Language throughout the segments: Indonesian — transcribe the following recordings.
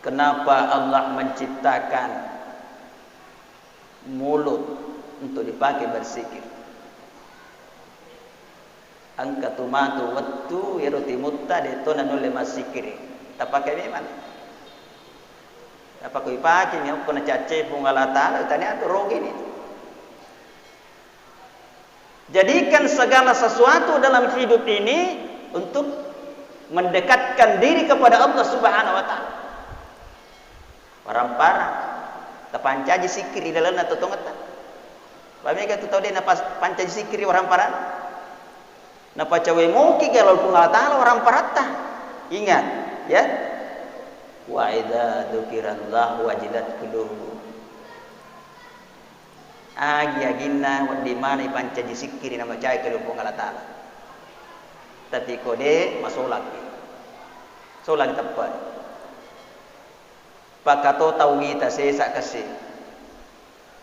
Kenapa Allah menciptakan mulut untuk dipakai berzikir? Angkatumatu wattu yaroti mutta de to nanulle masikiri. Tapakai memang. Apa kau pakai ni aku nak cace pungalata tanya tu rogi ni. Jadikan segala sesuatu dalam hidup ini untuk mendekatkan diri kepada Allah Subhanahu wa taala. Orang parah tapancaji sikiri dalam atau tongata. Pamega tu tahu dia napas pancaji sikiri orang parah. Napa cawe mungkin kalau pungal taala orang parata. Ingat, ya. Wa idza dzukirallahu wajilat qulubuhum. Agi-aginna wa di mana pancaji sikiri nama cai kalau pungal taala. Tapi kode masuk lagi. Solang tepat. Pakato tawita sesa kasih.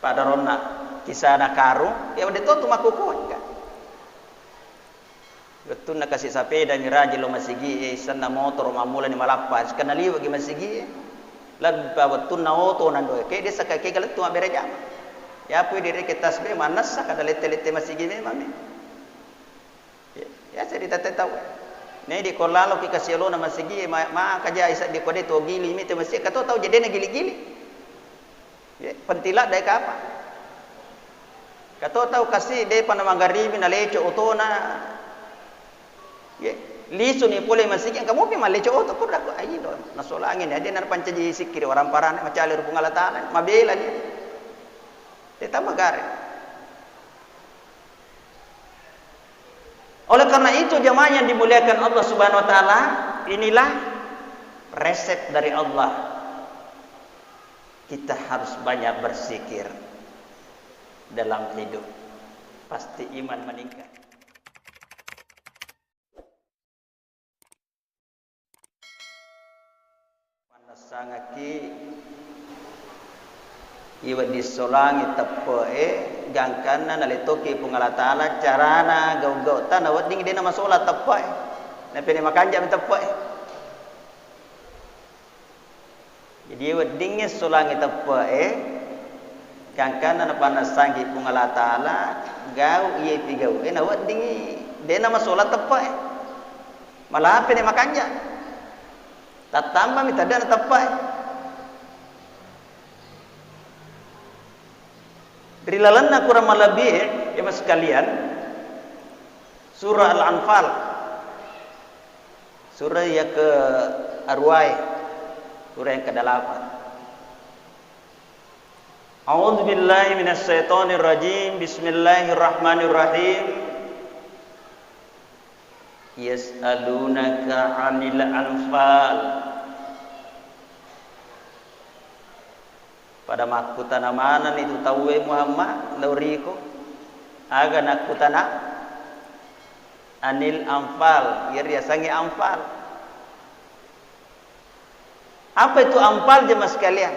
Pada rona kisah nak karu, ya udah tu makukuan kan. Betul nak kasih sepeda miraji lo masigi, sana motor mamula ni malapas, kena liwa gi masigi. Lad betul na auto nando, kayak dia sakai kayak galet tu abere jam. Ya apa diri kita tasbih manas sakada lete-lete masigi memang. Ya saya ditata tahu. Ni di kolalo ki kasilo na masigi ma kaja isa di kode to gili mi te masigi kato tahu jadi na gili-gili. Ya pentilak dai ka apa? Kato tahu kasih de panamangaribi na lecho otona. Ya lisu ni pole masigi kamu pi malecho oto ko dako ayi do nasolangin ada nar pancaji sikir orang parane macalir pungalatan mabela ni. Teta magare. Oleh karena itu jemaah yang dimuliakan Allah Subhanahu wa taala, inilah resep dari Allah. Kita harus banyak berzikir dalam hidup. Pasti iman meningkat. Panasangaki iwa disolangi tepe gangkana nalitoki pungalatala carana gau-gau tanah wading dia nama solat tepe nape ni makan jam tepe jadi wadingnya solangi tepe gangkana na panasangi pungalatala gau iye pigau na wading dia nama solat tepe malah apa ni makan jam tatamba mitada na tepe. Dari lalanna kurang malabih ya mas sekalian surah Al-Anfal surah yang ke arwai surah yang ke-8 A'udzu billahi minasy syaithanir rajim bismillahirrahmanirrahim yas'alunaka 'anil anfal pada makutana mana itu tahu Muhammad lauriko aga nakutana anil anfal ya sangi anfal apa itu anfal jemaah sekalian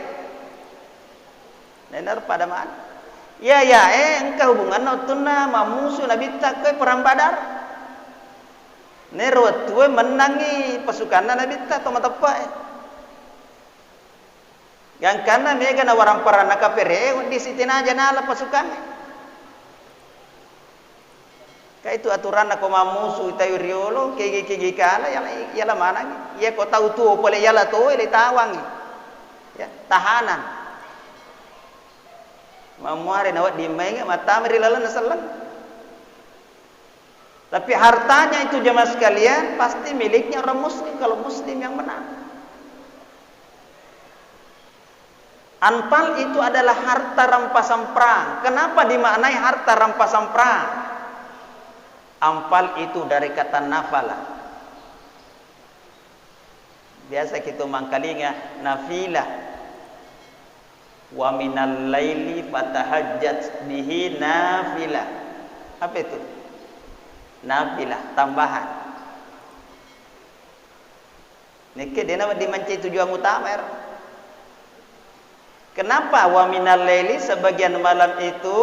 nenar pada mana ya engkau hubungan notuna mamusu nabi takai perang badar nerot tuwe menangi pasukan nabi tak to matapai yang karena mereka na warang para nakapere di sitina aja nala pasukan. Kaya itu aturan na kumamusu itayo riolo kegi kala yala mana ya ko tahu tuo pole yala to ile tawang ya tahanan mamuare na di menga matamri lalan nasalan tapi hartanya itu jemaah sekalian pasti miliknya orang muslim kalau muslim yang menang. Anfal itu adalah harta rampasan perang. Kenapa dimaknai harta rampasan perang? Anfal itu dari kata nafala. Biasa kita mangkalinya nafilah. Wa minal laili fatahajjat bihi nafilah. Apa itu? Nafilah, tambahan. Niki dia nama dimanci tujuan utama. Kenapa wa minal laili sebagian malam itu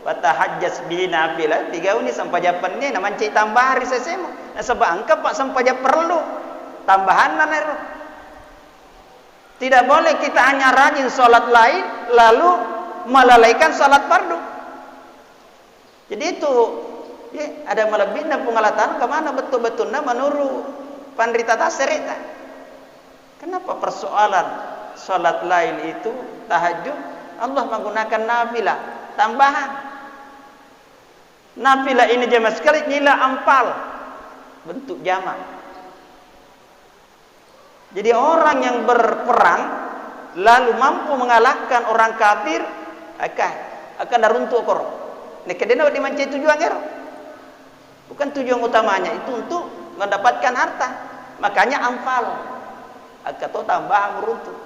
fatahajjas bi nafilah tiga ini sampai japan ni nama cai tambah hari sesemu nah sebab angka pak sampai perlu tambahan naneru Tidak boleh kita hanya rajin sholat lain lalu melalaikan sholat fardu. Jadi itu ya, ada melebihna pengalatan kemana betul-betulnya menurut pandrita taserita. Kenapa persoalan sholat lain itu tahajud Allah menggunakan nafilah tambahan. Nafilah ini jamaah sekali nilai ampal bentuk jamak. Jadi orang yang berperang lalu mampu mengalahkan orang kafir akan daruntuk korong. Nek kedena dimancai tujuan ero. Bukan tujuan utamanya itu untuk mendapatkan harta. Makanya ampal. Atau tambahan meruntuh.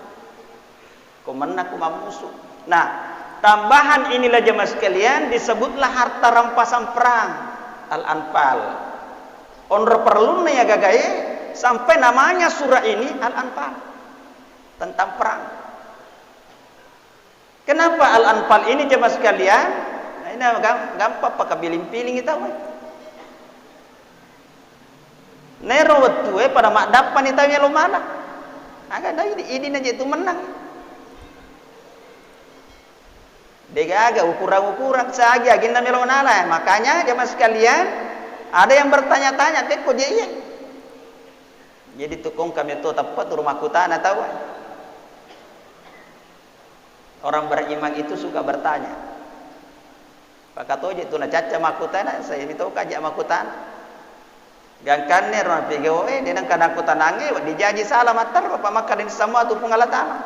Komena kumam musuh. Nah, tambahan inilah jemaah sekalian disebutlah harta rampasan perang al-anfal. Onro perlu ya gagaye sampai namanya surah ini al-anfal tentang perang. Kenapa al-anfal ini jemaah sekalian? Nah, ini gampang pakai piling-piling kita. Nero wetu pada mak dapan itanya lo mana? Agak dah ini aja itu menang. Dia agak ukuran saja agenda melonala. Makanya jemaah sekalian ada yang bertanya-tanya, kok dia iya? Jadi tukung kami itu tepat rumah kutana tahu. Orang beriman itu suka bertanya. Pak katoje itu na caca makutana, saya minta kajak makutana. Gangkannya orang PGOE dia nang kadang kutanange dijaji salah matar apa maka din semua tu pengalatala.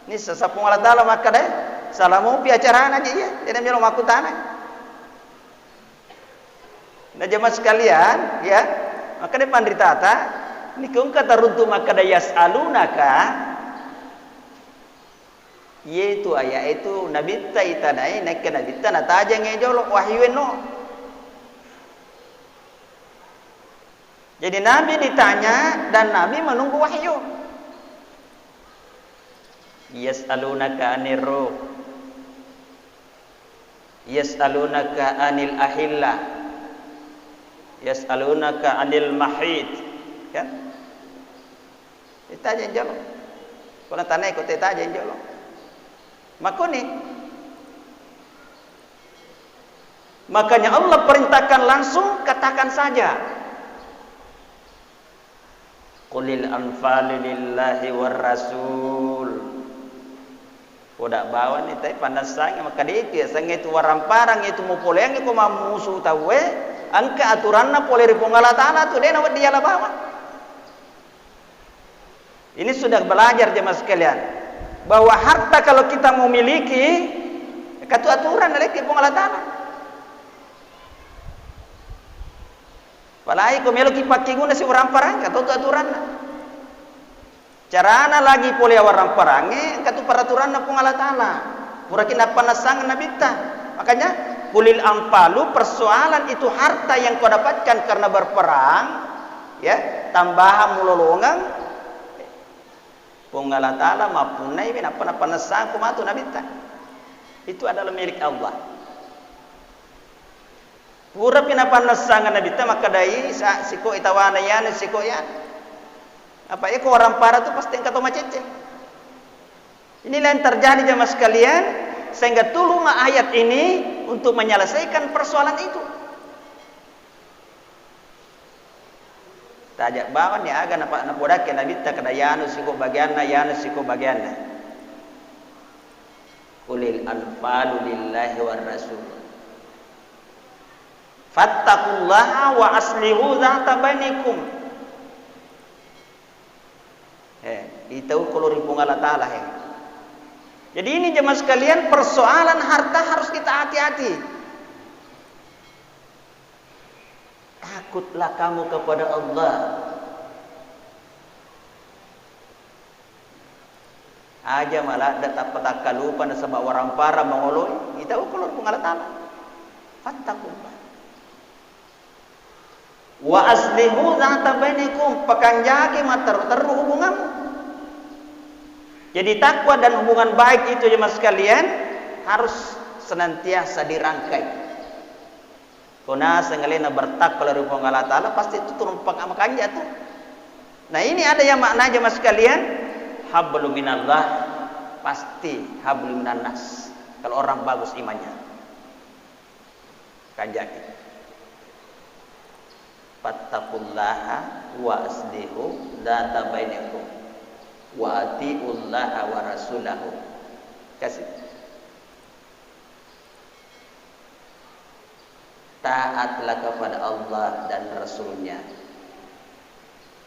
Ni sesa pengalatala maka deh salah mau pi acara aja ya. Dia melo makutana. Nah jemaah sekalian ya, maka dia pandritata nikung kata runtu maka dayas alunaka yaitu ayat itu nabi taitanai naik ke nabi tanah taja ngejolok wahyuin no. Jadi nabi ditanya dan nabi menunggu wahyu. Yas'alunaka anir ruh, yas'alunaka anil ahillah, yas'alunaka anil mahid, kan? Ditanya jolok. Kalau tanya ikut ditanya jolok. Makanya Allah perintahkan langsung katakan saja. Qulil anfalu lillahi war rasul. Kodak bawa ni tai pandasang maka dia itu sang itu waramparang itu mo poleng ko mamusu tawe angka aturanna pole ri pongalatana tu dia nawat dia la bawa. Ini sudah belajar jemaah sekalian bahwa harta kalau kita mau miliki katu aturan dari pongalatana. Palai ko melo ki pakinguna si orang parang katu aturan. Carana lagi pole orang parange katu peraturan na pongalatana. Murakin apa nasang nabita. Makanya kulil ampalu persoalan itu harta yang kau dapatkan karena berperang ya, tambahan mulolongan pongalatala mapunai bin apa nasang kumatu nabita. Itu adalah milik Allah. Pura pinapan nasangan nabita maka dai siko itawana yan siko yan. Apa ya ko orang para tu pasti engkau macece. Inilah yang terjadi jemaah sekalian sehingga tulung ayat ini untuk menyelesaikan persoalan itu. Tajak bawan ya aga napa napodaken nabita kadayanu siko bagianna yanu siko bagianna. Qulil anfalu lillahi war rasul. Fattaqullaha wa aslihu dzata bainikum. Itu kalau ripung Allah Ta'ala ya. Jadi ini jemaah sekalian persoalan harta harus kita hati-hati. Takutlah kamu kepada Allah. Aja malah datang petaka lupa nasabah orang para mengoloi. Kita kalau ripung Allah Ta'ala. Fattaqullaha wa aslihu dzata bainikum, pekanjaki teru hubungan. Jadi takwa dan hubungan baik itu jemaah sekalian harus senantiasa dirangkai. Kona sengalena bertakwa dari Allah Taala pasti itu turun pekanjak tuh. Nah ini ada yang makna jemaah sekalian hablum minallah, pasti hablum minannas. Kalau orang bagus imannya kan jadi. Fattaqullaha wa aslihu dzata bainakum wa atiullaha wa rasulahu. Kasih. Taatlah kepada Allah dan Rasulnya.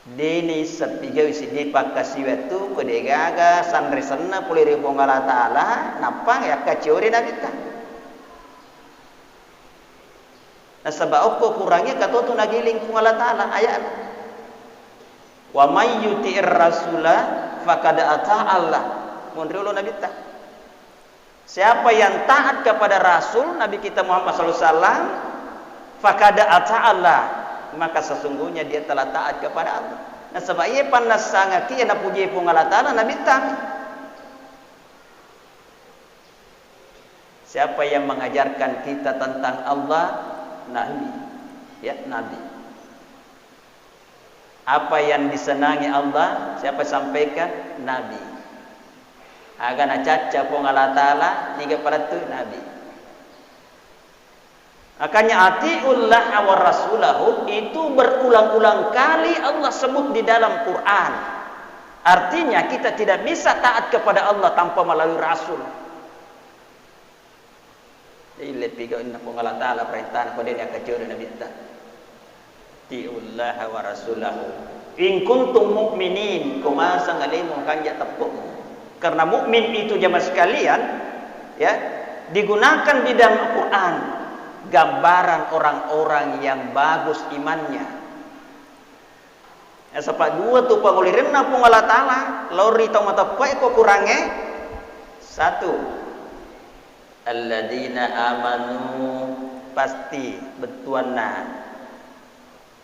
Dini sepiga isi dipakasi waktu kedegaga sandri sana pulih ribong Allah Ta'ala napang ya kaciori nabi ta. Nah sebab apa kurangnya kata tu nagiling kung Allah Ta'ala ayat. Wa may yuti'ir rasula faqad ata'a Allah. Mun riulo nabi ta. Siapa yang taat kepada Rasul Nabi kita Muhammad sallallahu alaihi wasallam faqad ata'a Allah, maka sesungguhnya dia telah taat kepada Allah. Nah sebab ia panas sangat kia nak puji pun Allah Ta'ala Nabi tak. Siapa yang mengajarkan kita tentang Allah? Nabi. Ya, Nabi. Apa yang disenangi Allah? Siapa sampaikan? Nabi. Agar nak caca pun Allah Ta'ala tiga pada tu Nabi. Makanya atiullah wa rasulahu itu berulang-ulang kali Allah sebut di dalam Quran. Artinya kita tidak bisa taat kepada Allah tanpa melalui Rasul. Jadi lebih kau inna pun Allah Ta'ala perintah kepada dia kecil Nabi ta. Atiullah wa rasulahu. In kuntum mu'minin, kumasa ngalimu kanja tepuk. Karena mukmin itu jemaah sekalian, ya, digunakan di dalam Quran. Gambaran orang-orang yang bagus imannya. Ya, sebab dua tu pagulirin napung Allah Ta'ala. Lori tau mata pai kok kurangnya. Satu. Alladzina amanu, pasti betuana.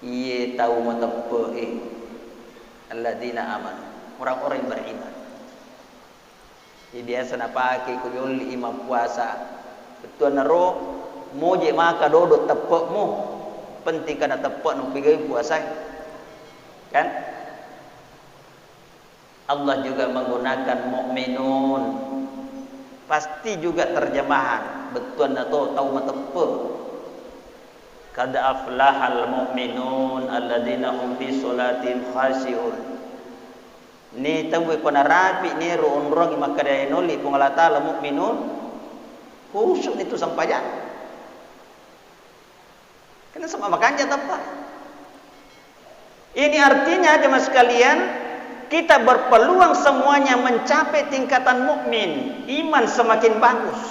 Iye tahu mata pai. Alladzina amanu. Orang-orang yang beriman. Jadi biasa nak pakai kuyul imam puasa. Betuana roh. Moje maka dodot tepakmu penting kana tepak nu pergi puasa kan. Allah juga menggunakan mukminun, pasti juga terjemahan betul atau tahu matepe. Qad aflahal mu'minun alladzina hum fi sholatin khashi'un. Ni tamu ipana rapi ni ruun rong makadai noli pung Allah Ta'ala mukminun khusyuk itu sampayan. Kena sama makanya apa? Ini artinya jemaah sekalian, kita berpeluang semuanya mencapai tingkatan mukmin, iman semakin bagus.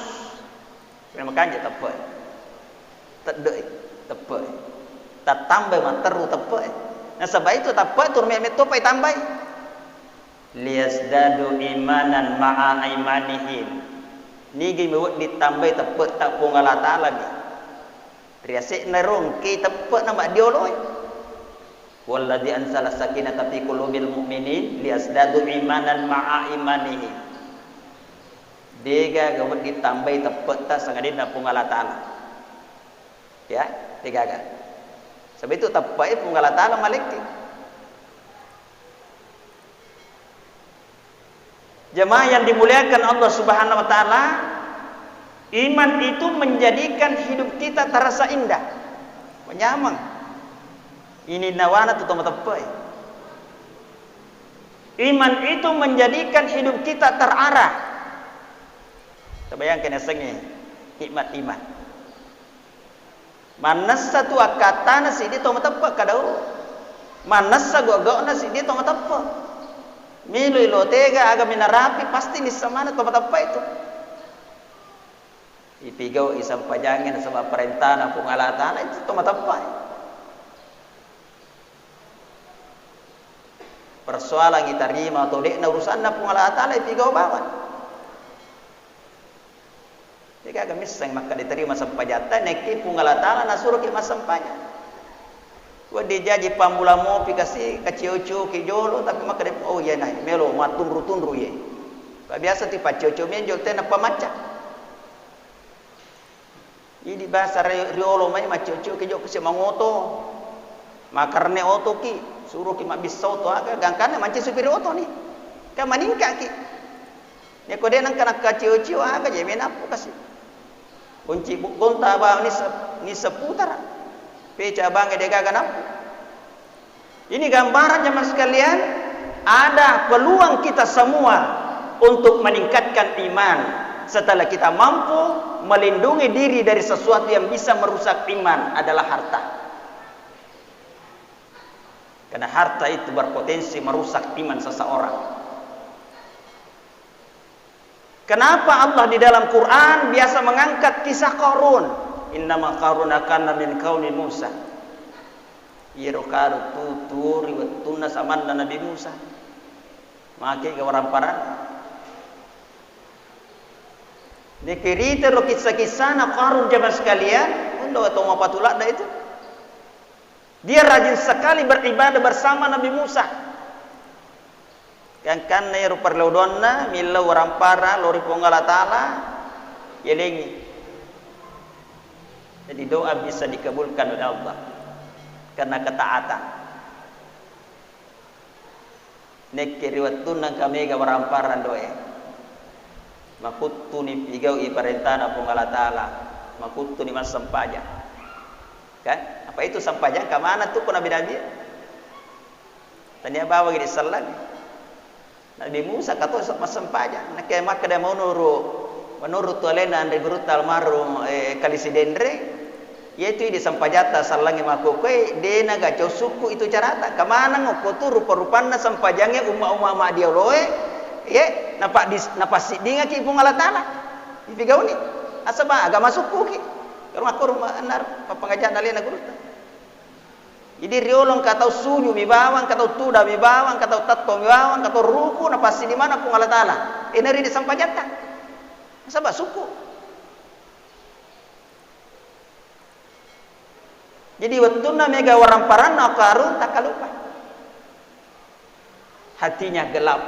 Kena makanya apa? Tedek, tepe. Tak tambah materu tepe. Nah sebab itu tepe tur memet topai tambah. Liyazdadu imanan ma'a imanihim. Nigi mewak ditambah tepe tak pun Allah Ta'ala ni. Riasik nerung ki tepat nama dia loh. Walladzi ansala sakinata fi qulubil mu'minin liyazdadu imanan ma'a imanihim. Dega gawat ditambah tepat ta sangadina pun Allah Ta'ala. Ya, tiga kan. Sebab itu tepat pun Allah Ta'ala maliki. Jemaah yang dimuliakan Allah Subhanahu wa taala, iman itu menjadikan hidup kita terasa indah, menyamang. Ini nawana tu tepat. Iman itu menjadikan hidup kita terarah. Terbayangkan esengnya nikmat iman. Manas satu akatan nasi dia tong tepat kadau. Manas sagok-gok nasi dia tong tepat. Milu ilo tega aga minarapi pasti ni samana tong tepat itu. Ipigau isam pajangin sama perintah na pung Allah Ta'ala itu tong tepat. Persoalan kita terima atau dek na urusan na pung Allah Ta'ala ipigau bawan. Jika kami sang maka diterima sampajatan neki pung Allah Ta'ala na suruh ki masampanya. Wa dijaji pambula mopi kasih kacioco ki jolo tapi maka de oh ya nai melo matundru ye. Biasa ti pacioco menjol tena pamaca. Ini bahasa riolo mai macioco ki jolo kese mangoto. Makarne oto ki suruh ki mabis auto aga gangkana manci supir oto ni. Ka maningka ki. Ya kode nang kana kaciu-ciu aga je menapu kasih. Kunci gonta ba ni seputar. Peca bange de gaga napu. Ini gambaran jemaah sekalian, ada peluang kita semua untuk meningkatkan iman setelah kita mampu melindungi diri dari sesuatu yang bisa merusak iman adalah harta. Karena harta itu berpotensi merusak iman seseorang. Kenapa Allah di dalam Quran biasa mengangkat kisah Qarun? Innama Qaruna kana min qaumi Musa. Yero karu tuturi wetuna samanna Nabi Musa. Make ke orang paran. Dikirita lo kisah-kisah na Qarun jemaah sekalian, undo atau mapatulak dah itu. Dia rajin sekali beribadah bersama Nabi Musa. Kan na yero perlaudonna milla orang para lori pongala taala yelengi. Jadi doa bisa dikabulkan oleh Allah karena ketaatan. Nek riwatun kami ga waramparan doe. Makuttu ni pigau iparentana pongala taala. Makuttu ni mas sampaja. Kan? Apa itu sampaja? Ka mana tu nabi-nabi? Tanya bawa gini sallan. Nabi Musa kata mas sampaja. Nak mak kada mau menurut tualena andre guru talmarum kalisidendre. Yaitu di sampajata salangi makokoy de naga suku itu carata kamana ngopo tu rupa-rupanna sampajange umma-umma dia loe ye napa sidinga ki pungala tanah ipigauni asaba agama suku ki karena aku rumah anar papangajan alena guru jadi riolong katau sunyu mibawang katau tuda mibawang katau tatpo mibawang katau ruku napa di mana pungala tanah eneri di sampajata asaba suku. Jadi waktuna mega orang parana Qarun tak lupa. Hatinya gelap.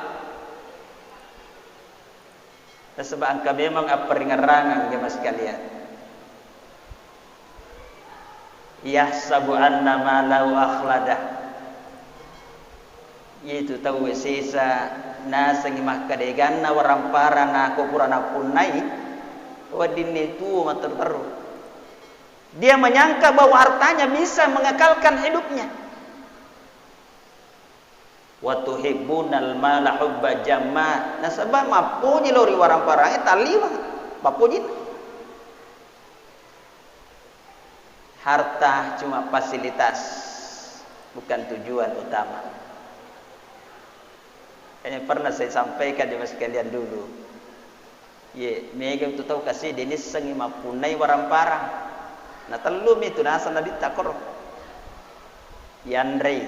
Sebab angka memang apa ringan-rangan jemaah sekalian. Yahsabu anna ma lau akhlada. Itu tahu sisa nasangi makadeganna orang parana ko purana punai. Wadin itu mater-teru. Dia menyangka bahwa hartanya bisa mengekalkan hidupnya. Wa tuhibbunal mala hubba jamma. Nasabah mapuji lori warang parang taliwa. Mapuji. Harta cuma fasilitas, bukan tujuan utama. Ini pernah saya sampaikan jemaah sekalian dulu. Ye, mega tu tahu kasih denis sangi mapunai warang parang. Na telum itu nasa nabi takor yandrei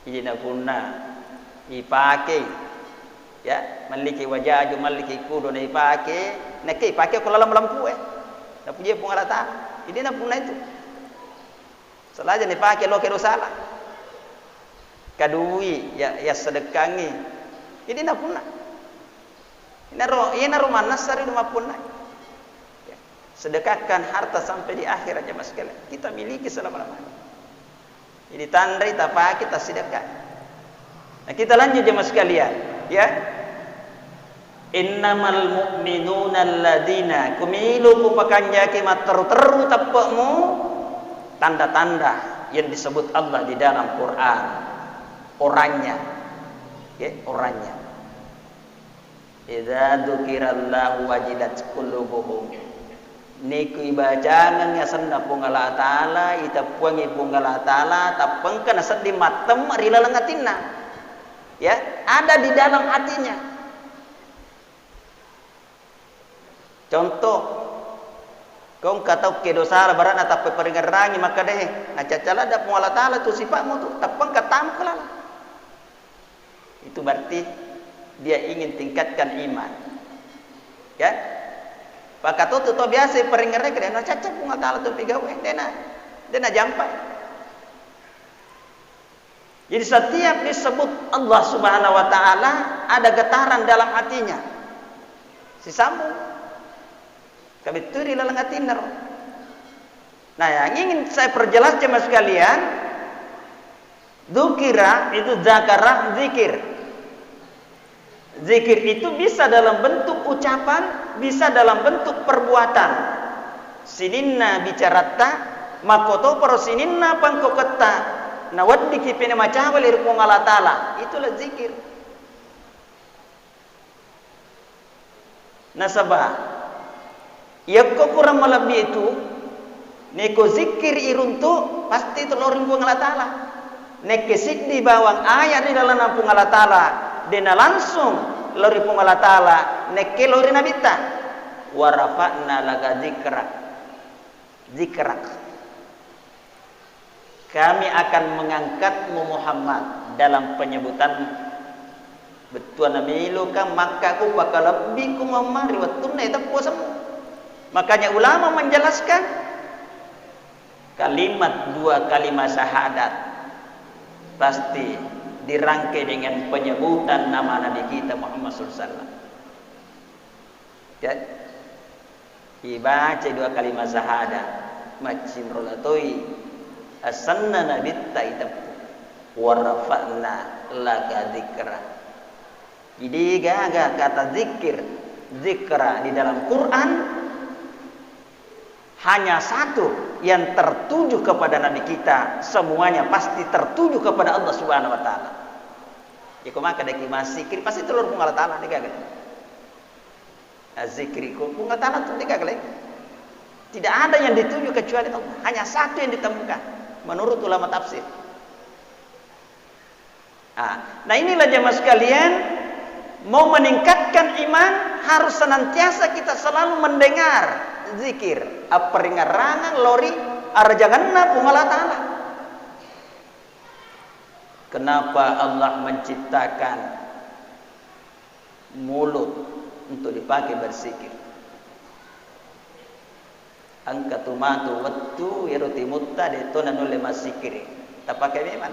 ina punna ipake ya maliki wajaju maliki kudo na ipake nake ipake ko lalam lampu na puji pungalata ini na punna itu selaja ni pake lo kero salah kadui ya sedekangi ini na punna ina rumah nasari rumah punna. Sedekahkan harta sampai di akhirat jemaah sekalian. Kita miliki selama-lamanya. Jadi tandai apa kita sedekah. Nah, kita lanjut jemaah sekalian, ya. Innamal mu'minuna alladzina kumilu kupakanjaki materu-teru tapakmu tanda-tanda yang disebut Allah di dalam Quran. Orangnya. Ya, orangnya. Idza dzukirallahu wajilat qulubuhum. Niku ibajangan nga sanda pungala taala ita puangi pungala taala tapengkan sedih matem rilalang atina ya ada di dalam hatinya. Contoh kau kata ke dosa barat tapi peringarangi maka deh acacala ada pungala taala tu sifatmu tu tapeng katamkala itu berarti dia ingin tingkatkan iman ya. Pak tu biasa peringatnya kena nak cacat pun ngatalah tu pigawe dena jampai. Jadi setiap disebut Allah Subhanahu Wa Taala ada getaran dalam hatinya. Si sambung, kabituri lalang hatinya. Nah, yang ingin saya perjelas jemaah sekalian, dzukira itu zakarah zikir. Zikir itu bisa dalam bentuk ucapan, bisa dalam bentuk perbuatan. Sininna bicarata, makoto paro sininna pangkoketa. Nawad dikipene macawal irupong Allah Ta'ala. Itulah zikir. Nasabah. Yakko kurang melebih itu, neko zikir iruntu pasti telorin pung Allah Ta'ala. Nek kesik di bawang ayat di dalam nampung Allah Ta'ala. Dena langsung lori pung Allah Ta'ala nekke lori nabita warafa'na laka zikrak kami akan mengangkatmu Muhammad dalam penyebutan betul namilu ka maka ku bakal lebih ku mamari watunna itu puasamu. Makanya ulama menjelaskan kalimat dua kalimat syahadat pasti dirangkai dengan penyebutan nama Nabi kita Muhammad SAW. Ya, dibaca dua kalimat syahadat, macam rolatoi, asanna Nabi ta'itab, warafa'na laka zikra. Jadi gaga kata zikra di dalam Quran hanya satu yang tertuju kepada Nabi kita, semuanya pasti tertuju kepada Allah Subhanahu wa taala. Ya kok maka deki masikir pasti telur pung Allah taala dikagal. Azikri ku pung Allah taala tu dikagal. Tidak ada yang dituju kecuali Allah, hanya satu yang ditemukan menurut ulama tafsir. Nah inilah jemaah sekalian, mau meningkatkan iman harus senantiasa kita selalu mendengar zikir aperingarangan lori arjanganna pung Allah Ta'ala. Kenapa Allah menciptakan mulut untuk dipakai berzikir? Angkatumatu wattu yarutimutta detona nulle masikiri. Tak pakai memang.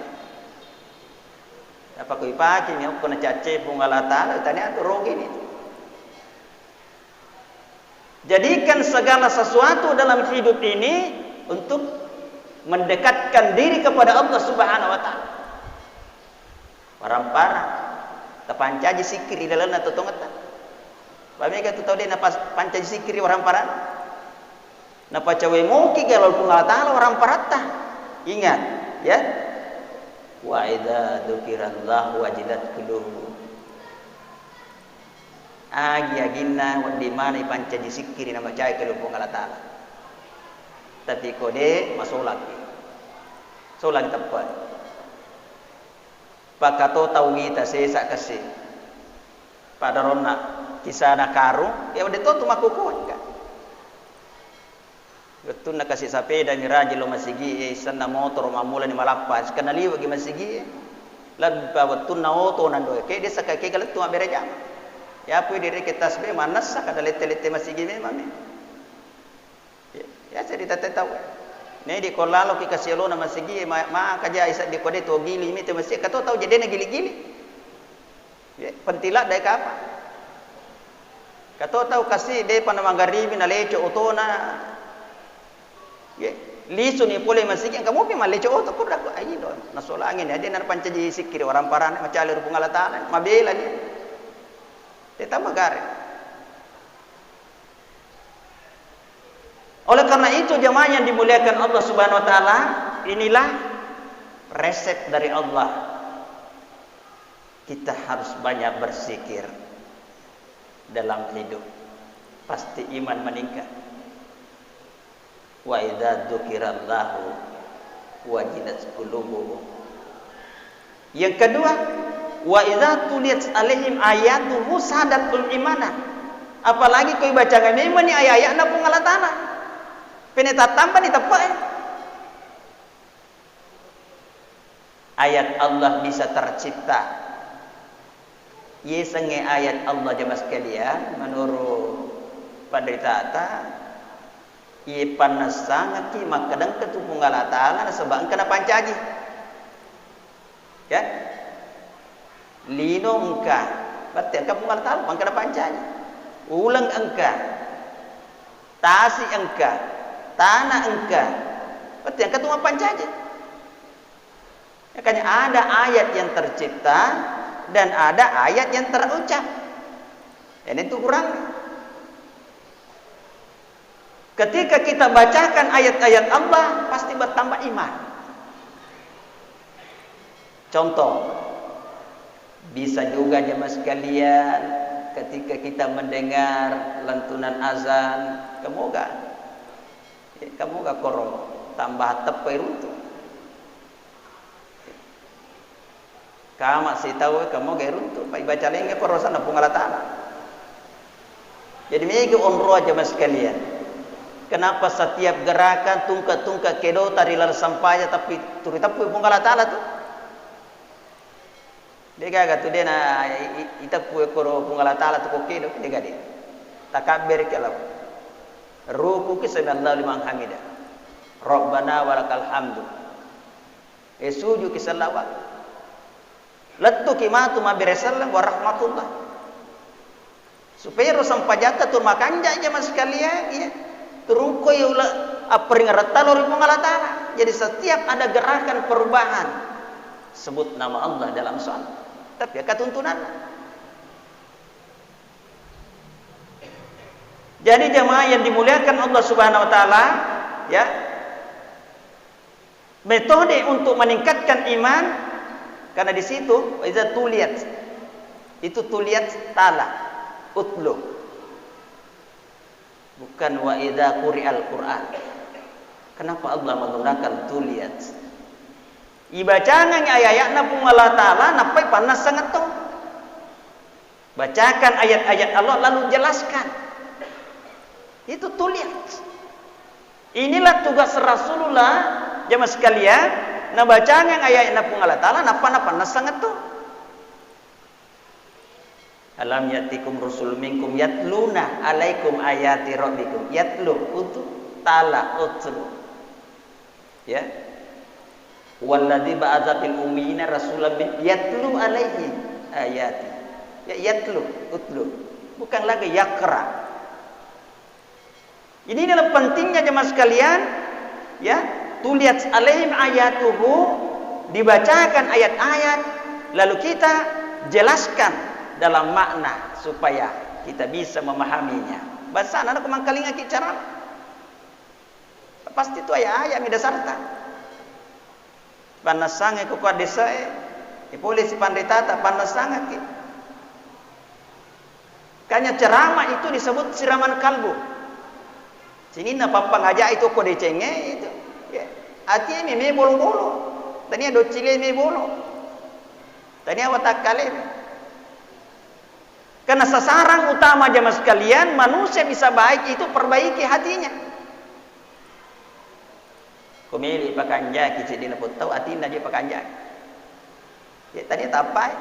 Tak pakai pakai ni aku nak cace pung Allah Ta'ala tanya tu rogi ni. Jadikan segala sesuatu dalam hidup ini untuk mendekatkan diri kepada Allah Subhanahu wa taala. Parang-parang tapancaji sikir di dalam atau tongatan. Pamega tu tahu dia napa pancaji sikir orang parang. Napa cawe moki kalau pun Allah taala orang parata. Ingat, ya. Wa idza dzukirallahu wajilat qulubuhum. Agi-aginna di mana pancaji sikiri nama cai ke lupung Allah Ta'ala. Tapi kode masolak. Solak tepat. Pakato tawita sesak kasih. Pada rona kisah nak karu, ya udah tu makukuan kan. Betul nak kasih sepeda miraji lo masigi, sana motor mamula ni malapas. Kenali bagi masigi. Lalu betul na auto nando. Kayak dia sakai kalau tu abere jam. Ya pun diri kita sebenarnya mana sah kada lete-lete masih gini mami. Ya saya tidak tahu. Nih di kolalo kita kasih lo nama segi ma kaja isa di kode tu gili mi tu masih kata tahu jadi na gili-gili. Ya pentilat dai apa? Kata tahu kasih dai pana manggaribi na leco otona. Ya lisu ni pole masih yang kamu pi ma leco oto pun dak ai do. Nasolangin ada na pancaji sikir orang parane macalur pungala taala mabela ni. Kita magari. Oleh karena itu jemaah yang dimuliakan Allah Subhanahu wa taala, inilah resep dari Allah. Kita harus banyak berzikir dalam hidup. Pasti iman meningkat. Wa idza dzukirallahu wajilat qulubuhum. Yang kedua, wa idza tuliyat alaihim ayatuhu sadatul imana. Apalagi kau baca memang ni ayat-ayatna pun Allah Ta'ala. Peneta tambah ni tepat. Ayat Allah bisa tercipta. Ye sange ayat Allah jemaah sekalian menurut penderita ye panas sangat ki makadang ketupung Allah Ta'ala sebab kena pancaji. Ya? Lino engka, berarti engka pun Allah Ta'ala kena pancaji. Ulang engka, tasi engka, tanah engka, berarti engka tu pancaji. Makanya ada ayat yang tercipta dan ada ayat yang terucap. Dan itu kurang. Ketika kita bacakan ayat-ayat Allah, pasti bertambah iman. Contoh, bisa juga jemaah sekalian, ketika kita mendengar lantunan azan, kamu gak koro tambah tepai runtuh. Kamu masih tahu kamu gak runtuh, pai baca lagi koro sana pungala tanah. Jadi megi onro aja mas sekalian. Kenapa setiap gerakan tungka-tungka kedo tarilar sampaya tapi turi tapu pungala tanah tuh? Dia gak tu dia na ita pu koro pungala tanah tu kokedo dia gak dia. Takabir kalau ruku ki sami Allahu liman hamidah. Rabbana walakal hamdu. Suju ki salawat. Lattu ki matu ma biresallam wa rahmatullah. Supaya rosam pajata tur makanja aja mas sekalian ya. Terungko ya ulah apring ratalori pengalatana. Jadi setiap ada gerakan perubahan sebut nama Allah dalam salat. Tapi ketuntunan. Jadi jemaah yang dimuliakan Allah Subhanahu wa taala, ya. Metode untuk meningkatkan iman karena di situ iza tuliyat. Itu tuliyat tala, utlu. Bukan wa idza quri'al Qur'an. Kenapa Allah menggunakan tuliyat? Ibacaan ayat-ayatna pun Allah taala napai panas sangat tu. Bacakan ayat-ayat Allah lalu jelaskan. Itu tuliyat. Inilah tugas Rasulullah jemaah sekalian, na bacaan ayat-ayatna pun Allah taala napa panas sangat tu. Alam yatikum rusul minkum yatluna alaikum ayati rabbikum. Yatlu utu tala utlu. Ya. Walladzi ba'atsa fil ummiyina rasulan yatlu alaihi ayati. Ya yatlu utlu. Bukan lagi yakra. Ini adalah pentingnya jemaah sekalian, ya. Tuliat alaihim ayatuhu, dibacakan ayat-ayat lalu kita jelaskan dalam makna supaya kita bisa memahaminya. Bahasa anak kemangkalinga kicara. Pasti itu ayat-ayat mi dasarta. Panasange ko kwa desae, polisi pandetata panasange ki. Kanya ceramah itu disebut siraman kalbu. Sini na papang aja itu ko decenge itu. Ya. Ati me bolo-bolo. Tania do cile me bolo. Tania watak kale. Karena sasaran utama jemaah sekalian, manusia bisa baik itu perbaiki hatinya. Kumili pakanja kici dina putau atina dia pakanja. Ya tadi tapai.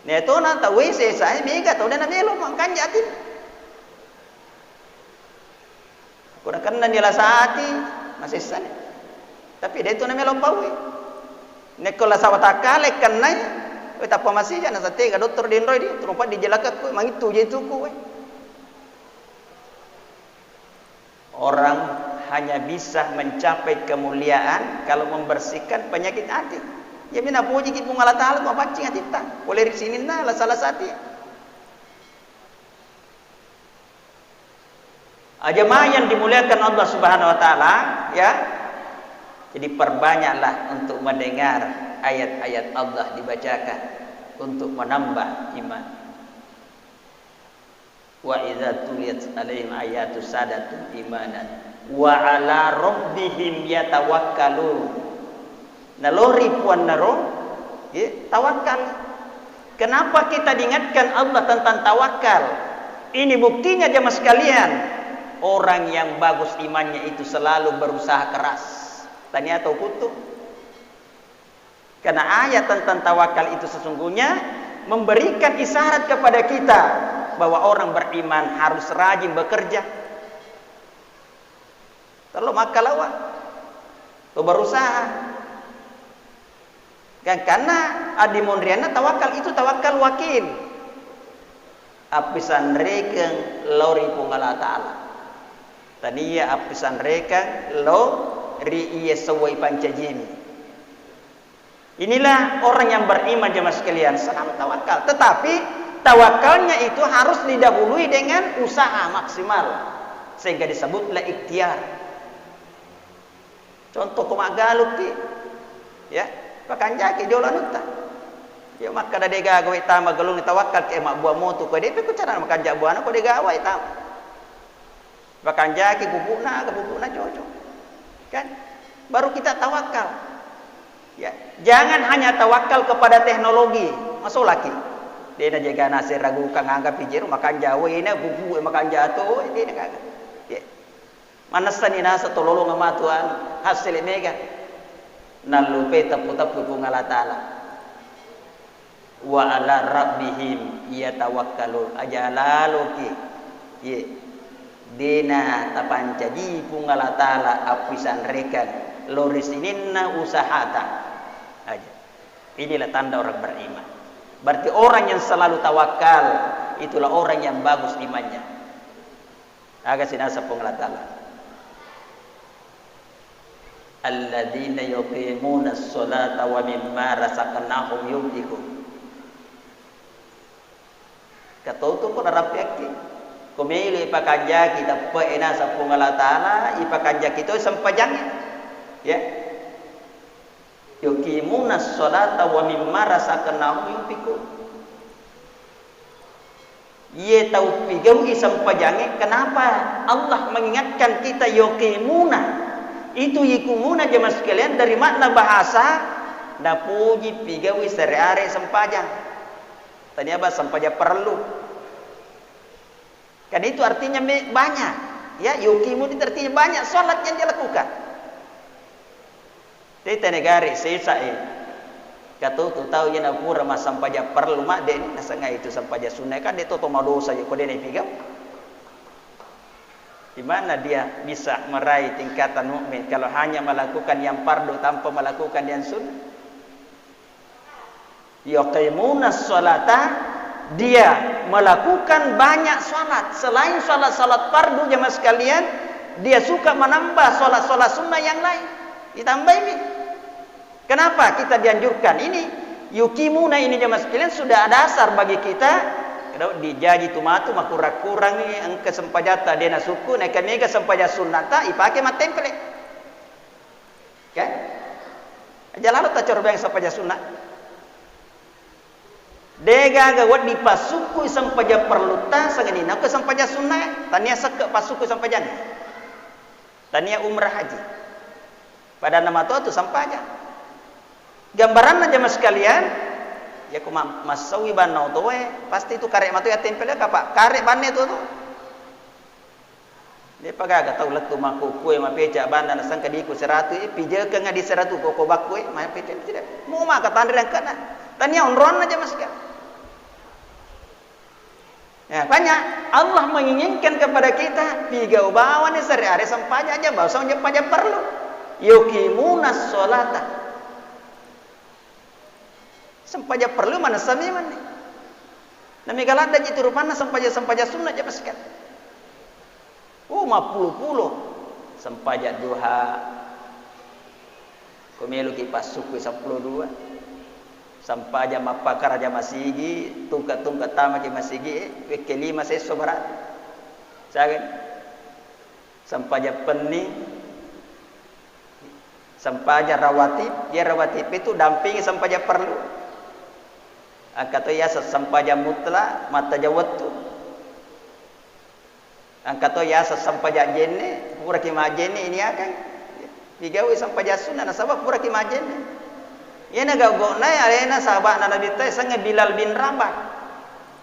Ne to na tawi sesai mega to dana melo mangkanja atin. Kuna kanna nila saati masih sana. Tapi dia tu na melo pawi. Ne kola sawatakale kannai tapi masih jangan sate ga dokter di Indro di terumpat dijelakat ku mang itu je itu ku. Orang hanya bisa mencapai kemuliaan kalau membersihkan penyakit hati. Ya mina puji ki pungala taala ma pacing hati ta. Boleh di sini na la salah sati. Jemaah yang dimuliakan Allah Subhanahu wa taala, ya. Jadi perbanyaklah untuk mendengar ayat-ayat Allah dibacakan untuk menambah iman. Wa idza tuliyat alaihim ayatu sadatu imanan wa ala rabbihim yatawakkalun. Nalori puan naro, ya, tawakal. Kenapa kita diingatkan Allah tentang tawakal? Ini buktinya jemaah sekalian, orang yang bagus imannya itu selalu berusaha keras. Tanya atau kutu. Karena ayat tentang tawakal itu sesungguhnya memberikan isyarat kepada kita bahwa orang beriman harus rajin bekerja. Terlalu makalawa, tu berusaha. Kan karena adi mondriana tawakal itu tawakal wakil. Apisan rekeng lori pungala taala. Tania apisan rekeng lo ri iya sawai pancajimi. Inilah orang yang beriman jemaah sekalian, selalu tawakal. Tetapi tawakalnya itu harus didahului dengan usaha maksimal, sehingga disebutlah ikhtiar. Contoh komak galuk ki, ya, pakan jaki jolan uta. Ya maka dah dega gawe tama galung tawakal ke mak buah motu ko depe ko cara makan jak buana ko dega awai tam. Pakan jaki bubukna cocok. Kan? Baru kita tawakal. Ya, jangan hanya tawakal kepada teknologi. Masuk lagi. Dia nak jaga nasi ragu kang anggap pijer makan jawa ini bubu makan jatuh dia nak agak. Ya. Manasan ina sa tololong ama Tuhan hasil mega. Nalupe tapu-tapu ku ngala taala. Wa ala rabbihim yatawakkalun ajalaluki. Ye. Dina tapancaji ku ngala taala apisan rekan lorisininna usahata. Aja. Inilah tanda orang beriman. Berarti orang yang selalu tawakal itulah orang yang bagus imannya. Agak sinasa pengelatala. Alladzina yuqimuna as-salata wa mimma razaqnahum yunfiqun. Katoto ko narapiaki. Kumili ipakanja kita paena sa pengelatala ipakanja kita sampajang. Ya. Yuqimuna as-salata wa mimma razaqnahum yunfiqun. Ye tahu pigau isam pajange kenapa Allah mengingatkan kita yuqimuna itu yikumuna jemaah sekalian dari makna bahasa na puji pigau sehari-hari sempajang tadi apa sempajang perlu kan itu artinya banyak ya yuqimun itu artinya banyak salat yang dia lakukan tete negari sesai kata tu tahu yang aku ramah sampaja perlu mak dek nasangai itu sampaja sunnah kan dia tu dosa je kau dia pigam. Di mana dia bisa meraih tingkatan mukmin kalau hanya melakukan yang fardu tanpa melakukan yang sunnah? Yuqimuna sholata dia melakukan banyak salat selain salat fardu jemaah sekalian dia suka menambah salat sunnah yang lain ditambah ini. Kenapa kita dianjurkan ini? Yuqimuna ini jemaah sekalian sudah ada dasar bagi kita. Kalau dijaji tumatu makurang-kurang ni angka sempajata dia nak suku naik nega sempaja sunnata ipake mat temple. Kan? Jalan ta coba yang sempaja sunnah. Dega gawat di pasuku sempaja perluta sanganina ke sempaja sunnah tania seke pasuku sempaja. Tania umrah haji. Pada nama tu sempaja. Gambaran aja mas sekalian ya ku masawi banau tu pasti itu karek matu ya tempel ya kapa karek banne tu dia pagaga tahu letu maku kue ma peja banda na sangka diku 100 pije ke ngadi 100 koko bakue ma peja tidak mau ma kata andre kana tanya onron aja mas sekalian ya banyak Allah menginginkan kepada kita tiga ubawan sehari-hari sampanya aja bahasa pajak perlu yuqimuna sholata sampaja perlu mana sami mana nami galanda jitu rupana sampaja sunnah aja paskan puluh sampaja duha komelu ki pasuku 12 sampaja mapakar aja masigi tungkat tama ki masigi kelima seso barat sagen sampaja penni sampaja rawatib dia rawatib itu dampingi sampaja perlu angkato ya sampaja mutlak mata jawatu angkato ya sampaja jenne pura ki majenne ini akan digawe sampaja sunnah nasabab pura ki majenne yana gagona arena sahabat Nabi teh sange Bilal bin Rabah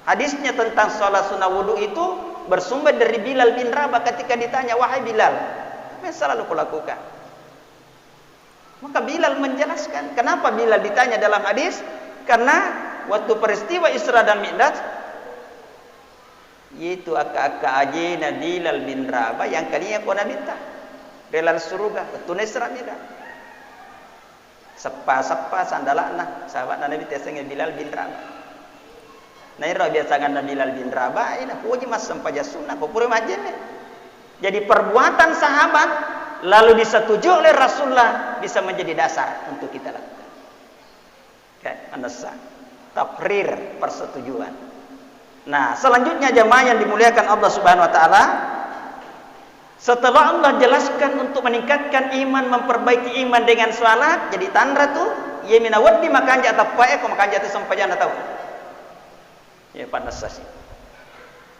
hadisnya tentang salat sunnah wudu itu bersumber dari Bilal bin Rabah ketika ditanya wahai Bilal apa yang selalu kau lakukan maka Bilal menjelaskan kenapa Bilal ditanya dalam hadis karena waktu peristiwa Isra dan Mi'raj itu aka-aka ajena Bilal bin Rabah yang kalinya kau minta relal surga waktu Isra Mi'raj sepa sandalana sahabat Nabi tesenge Bilal bin Rabah naira biasa ngana Bilal bin Rabah ina puji mas sampaja sunnah popure majene jadi perbuatan sahabat lalu disetujui oleh Rasulullah bisa menjadi dasar untuk kita lakukan An-nasa. Taqrir, persetujuan. Nah, selanjutnya jemaah yang dimuliakan Allah Subhanahu wa taala, setelah Allah jelaskan untuk meningkatkan iman, memperbaiki iman dengan salat, jadi tanda tuh yemina waddi makanja tapae ko makanja tu sampajana tahu. Ya panasasi.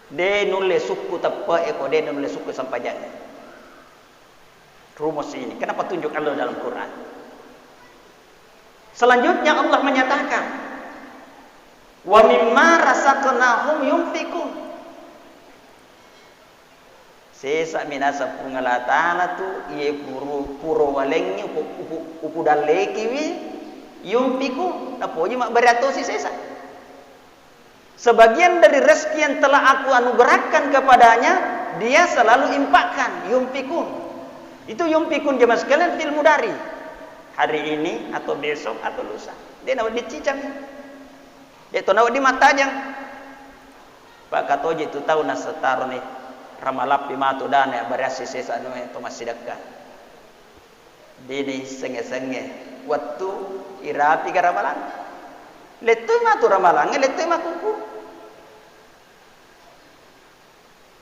De nulle suku tapae ko de nulle suku sampajana. Rumus ini. Kenapa tunjuk Allah dalam Quran? Selanjutnya Allah menyatakan, wa mimma razaqnahum yunfiqun. Sesa minasa pungala ta'ala tu ye puro walengnya upu daleki wi yunfiqun. Napoji mak beratosi sesa. Sebagian dari rezeki yang telah aku anugerahkan kepadanya, dia selalu impakkan, yunfiqun. Itu yunfiqun jemaah sekalian fil mudari. Hari ini atau besok atau lusa. Dia nak dicicam. Dia tu nak di mata jang. Pak katoji tu tahu nak setaro ni ramalapi matu dan ya berasi sesa anu itu masih dekat. Dini senge-senge waktu irapi ke ramalan. Letu matu ramalan, letu makuku.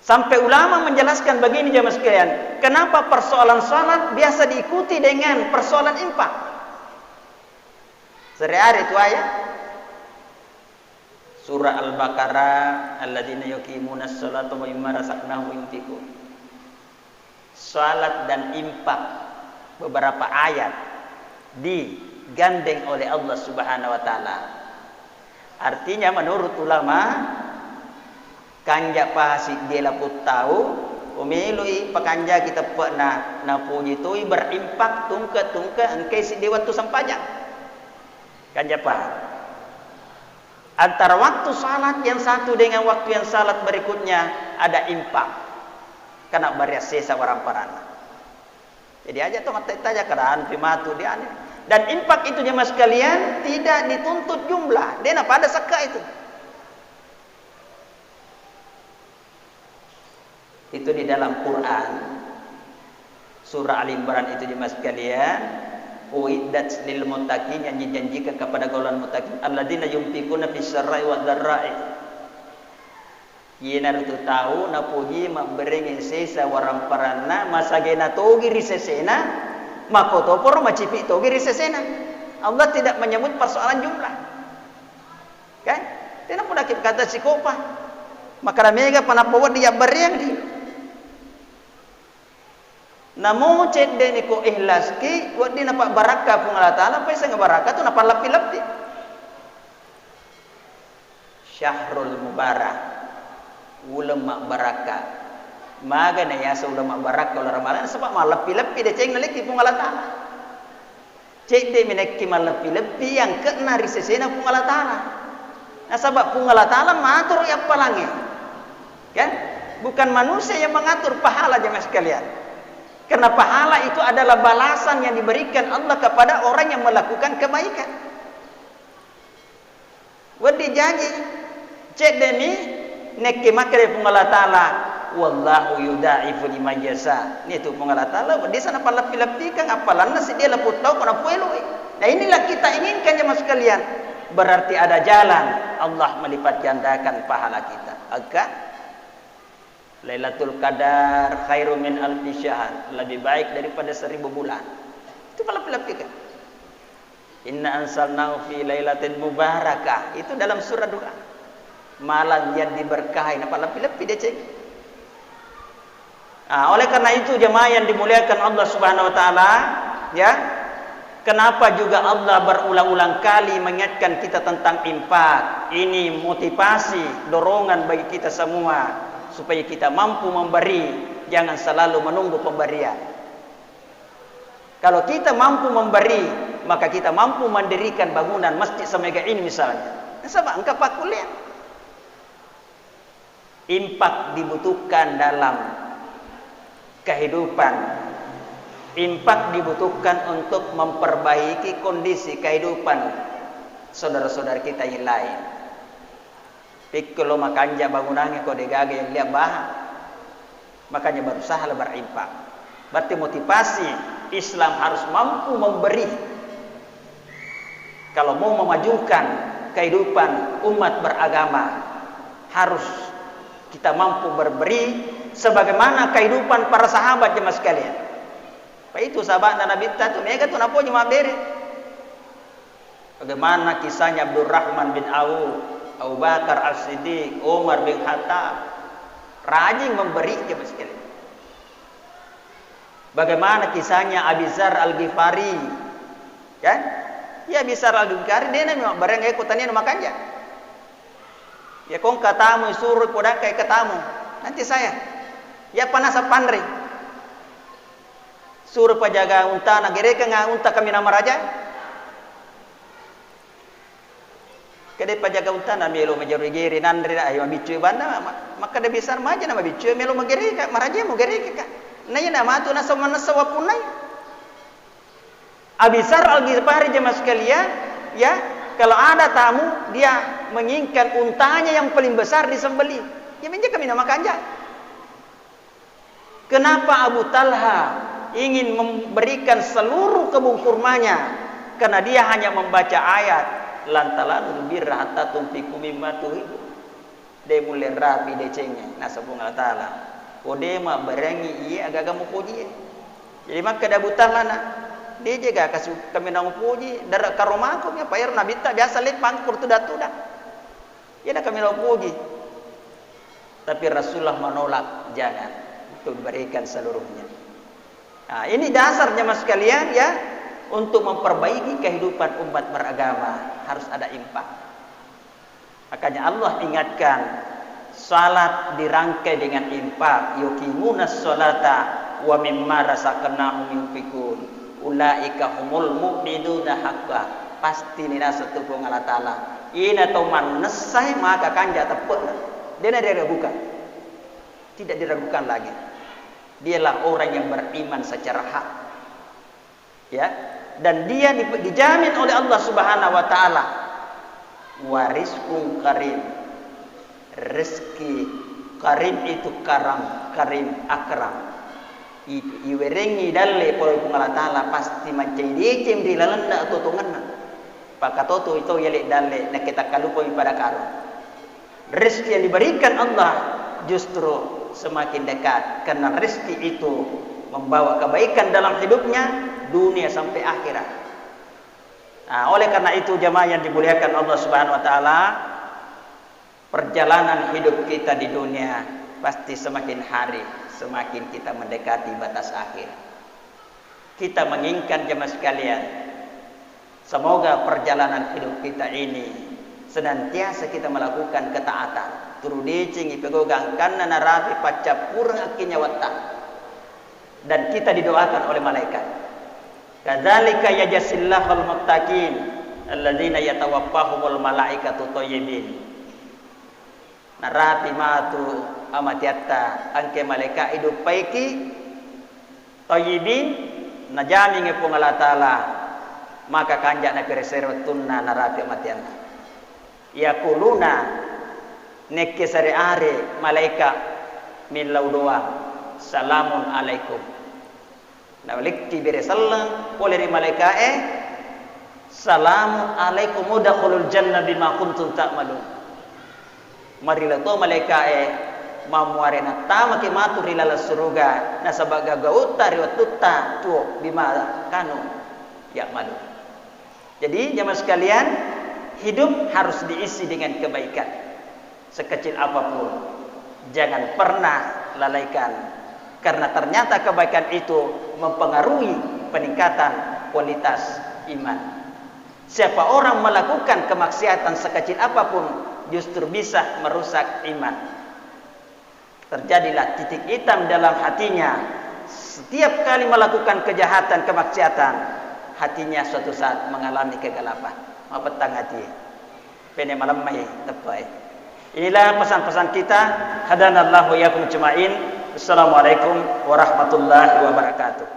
Sampai ulama menjelaskan begini jemaah sekalian, kenapa persoalan salat biasa diikuti dengan persoalan infak. Sehari-hari itu ayat surah Al-Baqarah, alladzina yuqimuna sholata wa mimma razaqnahum yunfiqun. Salat dan infak, beberapa ayat digandeng oleh Allah Subhanahu wa taala. Artinya menurut ulama, kanja pahasi dia laput tahu umilui pakanja kita pernah napunyi tui berimpak tungka engkai si dewa tu sampajang kanja pah antara waktu salat yang satu dengan waktu yang salat berikutnya ada impak kena barias sesa warang parana. Jadi aja tu tanya keraan primatu dia aneh. Dan impak itu jemaah sekalian tidak dituntut jumlah, dia nak pada seka itu. Itu di dalam Quran surah Al-Imran itu jemaah sekalian, uiddat lil muttaqin, yang dijanjikan kepada golongan muttaqin alladzina yunfiquna fis sarra'i wad dharra'i. Yena tu tahu na puji memberi sesa warang parana masagena togi risesena makoto por macipi togi risesena. Allah tidak menyebut persoalan jumlah. Kan? Tidak pun kata sikopa. Maka mega panapawat dia beriang di. Namun cede ni ko ikhlas ki wadi napa baraka pun Allah Taala pa isa nga baraka tu napa lapi-lapi. Syahrul Mubarak ulama baraka. Maga na yasa ulama baraka ulah ramalan sebab malapi-lapi de ceng naliki pun Allah Taala. Cede minekki malapi-lapi yang kena risesena pun Allah Taala. Nah sebab pun Allah Taala matur ya palangi. Kan? Bukan manusia yang mengatur pahala jemaah sekalian. Karena pahala itu adalah balasan yang diberikan Allah kepada orang yang melakukan kebaikan. Wadi janji cek deni nek makre pun Allah Taala wallahu yudaifu liman yasha. Ni tu pun Allah Taala di sana palapi-lapi kan apalan nasi dia laput tahu kana puelo. Nah inilah kita inginkan jemaah sekalian. Berarti ada jalan Allah melipat gandakan pahala kita. Agak Lailatul Qadar khairu min alfi syahr, lebih baik daripada 1000 bulan. Itu palapi-lapi kan. Inna ansalnahu fi lailatin mubarakah. Itu dalam surah doa. Malam yang diberkahi, palapi-lapi dia cek. Oleh karena itu jemaah yang dimuliakan Allah Subhanahu wa taala, ya. Kenapa juga Allah berulang-ulang kali mengingatkan kita tentang infak? Ini motivasi, dorongan bagi kita semua supaya kita mampu memberi, jangan selalu menunggu pemberian. Kalau kita mampu memberi, maka kita mampu mendirikan bangunan masjid semega ini misalnya. Sebab engkau pakulian. Infak dibutuhkan dalam kehidupan. Infak dibutuhkan untuk memperbaiki kondisi kehidupan saudara-saudara kita yang lain. Pikolo makanja bangunannya kau degage yang lihat bahan, makanya berusaha berinfak. Berarti motivasi Islam harus mampu memberi. Kalau mau memajukan kehidupan umat beragama, harus kita mampu berberi sebagaimana kehidupan para sahabat jemaah sekalian. Apa itu sahabat Nabi itu mereka tuh napo cuma beri. Bagaimana kisahnya Abdurrahman bin Auf, Abu Bakar As-Siddiq, Umar bin Khattab, rajin memberi jemaah sekalian. Bagaimana kisahnya Abi Dzar Al-Ghifari, kan? Ya Abi Dzar Al-Ghifari dia memang barang ikutannya makan aja. Ya kong katamu suruh podang kayak katamu. Nanti saya. Ya panas pandri. Suruh pajaga unta na gereka nga unta kami nama raja. Kade pajaga unta na melo majari geri nandri ayo bicu banda maka de besar maja nama bicu melo magereka maraja mo gereka ka. Nay na matu na sama na sawapunay. Abi Dzar Al-Ghifari jemaah sekalian, ya, kalau ada tamu dia menginginkan untanya yang paling besar disembelih. Ya menja kami nama kanja. Kenapa Abu Talha ingin memberikan seluruh kebun kurmanya? Karena dia hanya membaca ayat lantalanul birra hatta tunfiqu mimma tuhibbu. Dia mulai rapi decengnya nasabung Allah Taala. Kode ma berengi iya agak-agak mupuji. Jadi maka Abu Talha na dia juga kasih kami nama puji dari karomaku ya payar nabi tak biasa lihat pangkur tuda-tuda. Ya dah kami nama puji. Tapi Rasulullah menolak, jangan untuk berikan seluruhnya. Nah, ini dasar jemaah sekalian ya, untuk memperbaiki kehidupan umat beragama harus ada infak. Makanya Allah ingatkan salat dirangkai dengan infak, yuqimunas sholata wa mimma razaqnahum yunfikun. Ulaika humul mu'minuna haqqan. Pasti nina satu Allah Taala. Ina toman nesai maka kanja tepuk. Dia tidak diragukan. Tidak diragukan lagi. Dialah orang yang beriman secara hak. Ya, dan dia dijamin oleh Allah Subhanahu wa taala warizqun karim. Rezeki karim itu karam, karim akram. Iwerengi dalle poi Allah Taala pasti macam dia cem di lalanda atau tungan. Pakatoto itu yelek dalle nak kita kalupoi pada karo. Rezeki yang diberikan Allah justru semakin dekat karena rezeki itu membawa kebaikan dalam hidupnya dunia sampai akhirat. Nah, oleh karena itu jemaah yang dimuliakan Allah Subhanahu wa taala, perjalanan hidup kita di dunia pasti semakin hari semakin kita mendekati batas akhir. Kita menginginkan jemaah sekalian, semoga perjalanan hidup kita ini senantiasa kita melakukan ketaatan. Turudicing ipegogang kanna narapi pacapurang akhirnya watak. Dan kita didoakan oleh malaikat. Kadzalika yajzillahul muttaqin alladzina yatawaffahumul malaikatu thayyibin. Narapi matu amatiatta angke malaikat hidup paiki thayyibin najami ngepung Allah Taala maka kanjak na peresertunna narapi amatianna. Yaquluna nekke sare are malaikat min laudoa salamun alaikum. Nalikti bere sallam oleh malaikat salamun alaikum udkhulul jannah bima kuntum ta'malun. Marilah to malaikat mamuarena tama ke matur ilala surga na sabaga gauta riwatutta tuo bima kanu ya malu. Jadi jemaah sekalian, hidup harus diisi dengan kebaikan. Sekecil apapun jangan pernah lalaikan, karena ternyata kebaikan itu mempengaruhi peningkatan kualitas iman. Siapa orang melakukan kemaksiatan sekecil apapun justru bisa merusak iman. Terjadilah titik hitam dalam hatinya. Setiap kali melakukan kejahatan kemaksiatan, hatinya suatu saat mengalami kegelapan. Mapetang hati pene malam mai tepai. Inilah pesan-pesan kita. Hadanallahu iyyakum ajmain. Assalamualaikum warahmatullahi wabarakatuh.